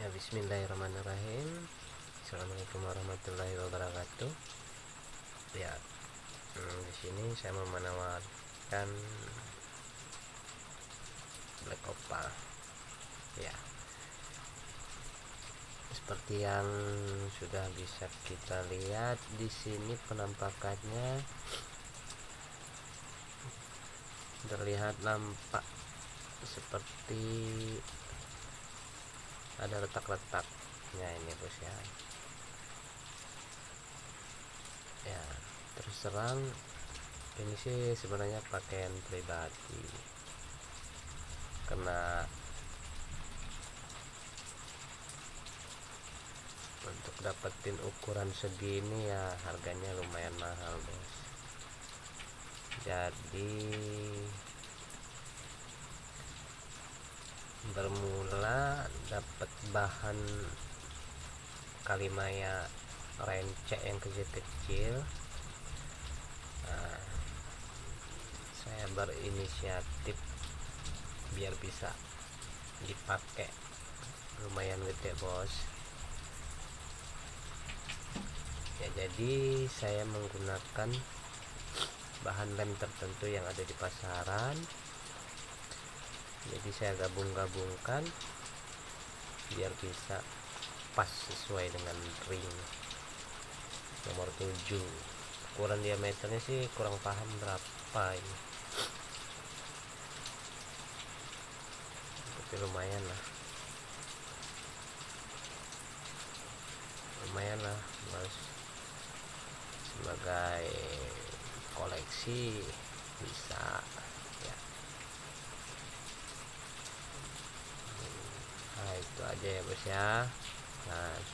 Bismillahirrahmanirrahim. Assalamualaikum warahmatullahi wabarakatuh. Ya, di sini saya mau menawarkan Black Opal. Ya, seperti yang sudah bisa kita lihat di sini penampakannya terlihat nampak seperti ada retak-retaknya ini bos ya. Ya, terus terang ini sih sebenarnya pakaian pribadi, karena untuk dapetin ukuran segini ya harganya lumayan mahal bos. Jadi bermula dapat bahan kalimaya rencek yang kecil-kecil. Nah, saya berinisiatif biar bisa dipakai, lumayan gede bos ya. Jadi saya menggunakan bahan lem tertentu yang ada di pasaran. Jadi saya gabung-gabungkan biar bisa pas sesuai dengan ring nomor 7. Ukuran diameternya sih kurang paham berapa ini, tapi lumayan lah bos, sebagai koleksi bisa ya. Nah itu aja ya bos ya. Nah